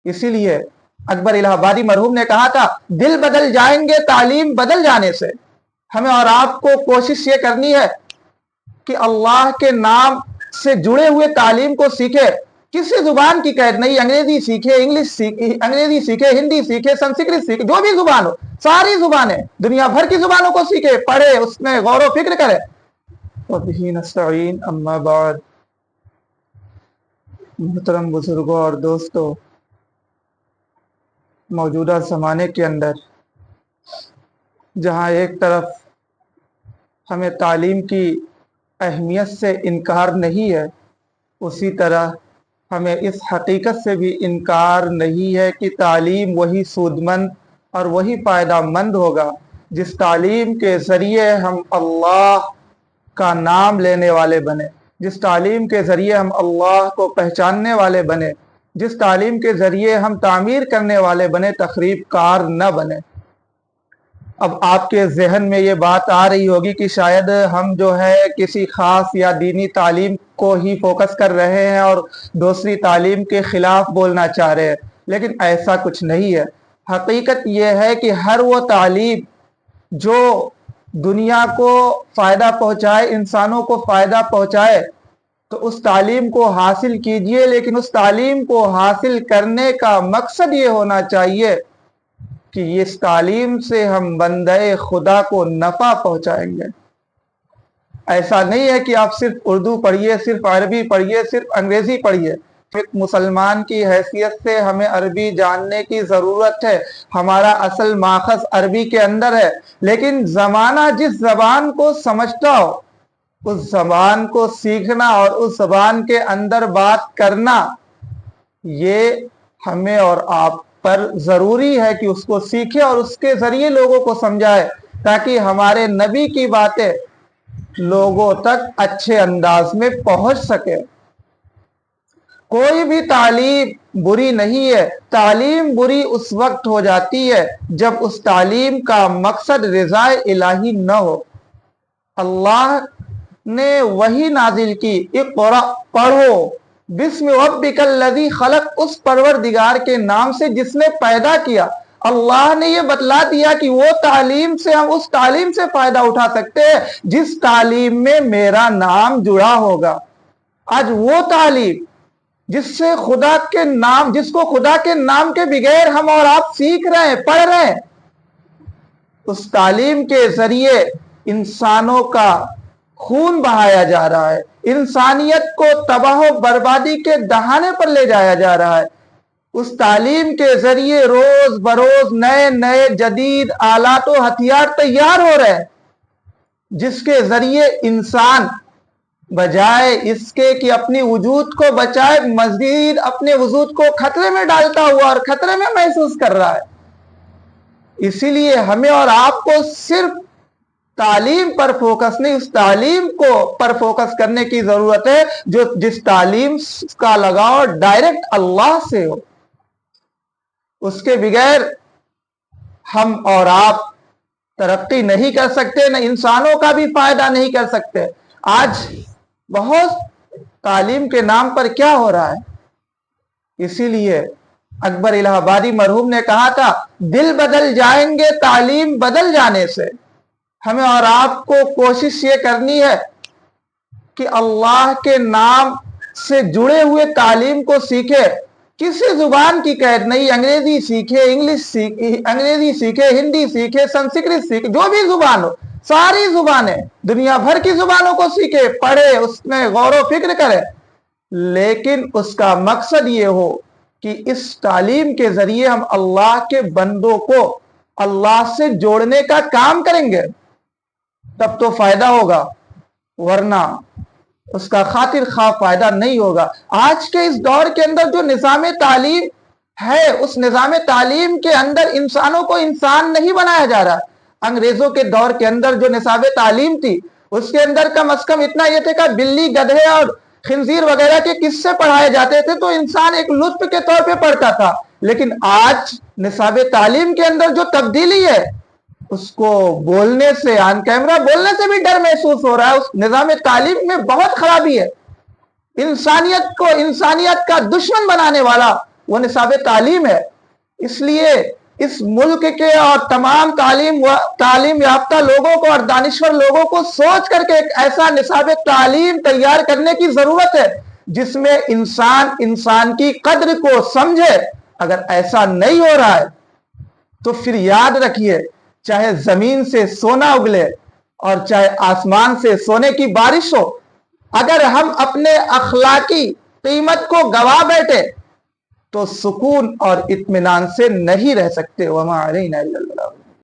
اسی لیے اکبر الہ آبادی مرحوم نے کہا تھا دل بدل جائیں گے تعلیم بدل جانے سے. ہمیں اور آپ کو کوشش یہ کرنی ہے کہ اللہ کے نام سے جڑے ہوئے تعلیم کو سیکھے. کسی زبان کی قید نہیں, انگریزی سیکھے, انگریزی سیکھے, ہندی سیکھے, سنسکرت سیکھے, جو بھی زبان ہو, ساری زبانیں, دنیا بھر کی زبانوں کو سیکھے, پڑھے, اس میں غور و فکر کرے. وبہ نستعین. اما بعد. محترم بزرگوں اور دوستوں, موجودہ زمانے کے اندر جہاں ایک طرف ہمیں تعلیم کی اہمیت سے انکار نہیں ہے, اسی طرح ہمیں اس حقیقت سے بھی انکار نہیں ہے کہ تعلیم وہی سود مند اور وہی فائدہ مند ہوگا جس تعلیم کے ذریعے ہم اللہ کا نام لینے والے بنے, جس تعلیم کے ذریعے ہم اللہ کو پہچاننے والے بنے, جس تعلیم کے ذریعے ہم تعمیر کرنے والے بنے, تخریب کار نہ بنے. اب آپ کے ذہن میں یہ بات آ رہی ہوگی کہ شاید ہم جو ہے کسی خاص یا دینی تعلیم کو ہی فوکس کر رہے ہیں اور دوسری تعلیم کے خلاف بولنا چاہ رہے ہیں, لیکن ایسا کچھ نہیں ہے. حقیقت یہ ہے کہ ہر وہ تعلیم جو دنیا کو فائدہ پہنچائے, انسانوں کو فائدہ پہنچائے, تو اس تعلیم کو حاصل کیجئے, لیکن اس تعلیم کو حاصل کرنے کا مقصد یہ ہونا چاہیے کہ اس تعلیم سے ہم بندے خدا کو نفع پہنچائیں گے. ایسا نہیں ہے کہ آپ صرف اردو پڑھیے, صرف عربی پڑھیے, صرف انگریزی پڑھیے. ایک مسلمان کی حیثیت سے ہمیں عربی جاننے کی ضرورت ہے, ہمارا اصل ماخذ عربی کے اندر ہے, لیکن زمانہ جس زبان کو سمجھتا ہو اس زبان کو سیکھنا اور اس زبان کے اندر بات کرنا, یہ ہمیں اور آپ پر ضروری ہے کہ اس کو سیکھے اور اس کے ذریعے لوگوں کو سمجھائے, تاکہ ہمارے نبی کی باتیں لوگوں تک اچھے انداز میں پہنچ سکے. کوئی بھی تعلیم بری نہیں ہے, تعلیم بری اس وقت ہو جاتی ہے جب اس تعلیم کا مقصد رضا الہی نہ ہو. اللہ نے وحی نازل کی, اقرأ پڑھو, بسم ربک الذی خلق, اس پروردگار کے نام سے جس نے پیدا کیا. اللہ نے یہ بتلا دیا کہ وہ تعلیم سے ہم اس تعلیم سے فائدہ اٹھا سکتے ہیں جس تعلیم میں میرا نام جڑا ہوگا. آج وہ تعلیم جس سے خدا کے نام, جس کو خدا کے نام کے بغیر ہم اور آپ سیکھ رہے ہیں, پڑھ رہے ہیں, اس تعلیم کے ذریعے انسانوں کا خون بہایا جا رہا ہے, انسانیت کو تباہ و بربادی کے دہانے پر لے جایا جا رہا ہے. اس تعلیم کے ذریعے روز بروز نئے نئے جدید آلات و ہتھیار تیار ہو رہے ہیں, جس کے ذریعے انسان بجائے اس کے کہ اپنی وجود کو بچائے, مزید اپنے وجود کو خطرے میں ڈالتا ہوا اور خطرے میں محسوس کر رہا ہے. اسی لیے ہمیں اور آپ کو صرف تعلیم پر فوکس نہیں, اس تعلیم کو پر فوکس کرنے کی ضرورت ہے جس تعلیم کا لگاؤ ڈائریکٹ اللہ سے ہو. اس کے بغیر ہم اور آپ ترقی نہیں کر سکتے, نہ انسانوں کا بھی فائدہ نہیں کر سکتے. آج بہت تعلیم کے نام پر کیا ہو رہا ہے, اسی لیے اکبر الہ آبادی مرحوم نے کہا تھا دل بدل جائیں گے تعلیم بدل جانے سے. ہمیں اور آپ کو کوشش یہ کرنی ہے کہ اللہ کے نام سے جڑے ہوئے تعلیم کو سیکھے. کسی زبان کی قید نہیں, انگریزی سیکھے, انگریزی سیکھے, ہندی سیکھے, سنسکرت سیکھے, جو بھی زبان ہو, ساری زبانیں, دنیا بھر کی زبانوں کو سیکھے, پڑھے, اس میں غور و فکر کرے, لیکن اس کا مقصد یہ ہو کہ اس تعلیم کے ذریعے ہم اللہ کے بندوں کو اللہ سے جوڑنے کا کام کریں گے, تب تو فائدہ ہوگا, ورنہ اس کا خاطر خواہ فائدہ نہیں ہوگا. آج کے اس دور کے اندر جو نظام تعلیم ہے, اس نظام تعلیم کے اندر انسانوں کو انسان نہیں بنایا جا رہا. انگریزوں کے دور کے اندر جو نصاب تعلیم تھی, اس کے اندر کم از کم اتنا یہ تھا کہ بلی, گدھے اور خنزیر وغیرہ کے قصے پڑھائے جاتے تھے, تو انسان ایک لطف کے طور پہ پڑھتا تھا. لیکن آج نصاب تعلیم کے اندر جو تبدیلی ہے, اس کو بولنے سے, آن کیمرہ بولنے سے بھی ڈر محسوس ہو رہا ہے. اس نظام تعلیم میں بہت خرابی ہے. انسانیت کو انسانیت کا دشمن بنانے والا وہ نصاب تعلیم ہے۔ اس لیے اس ملک کے اور تمام تعلیم یافتہ لوگوں کو اور دانشور لوگوں کو سوچ کر کے ایک ایسا نصاب تعلیم تیار کرنے کی ضرورت ہے جس میں انسان کی قدر کو سمجھے۔ اگر ایسا نہیں ہو رہا ہے تو پھر یاد رکھیے، چاہے زمین سے سونا اگلے اور چاہے آسمان سے سونے کی بارش ہو، اگر ہم اپنے اخلاقی قیمت کو گوا بیٹھے تو سکون اور اطمینان سے نہیں رہ سکتے۔ وما علینا الا البلاغ۔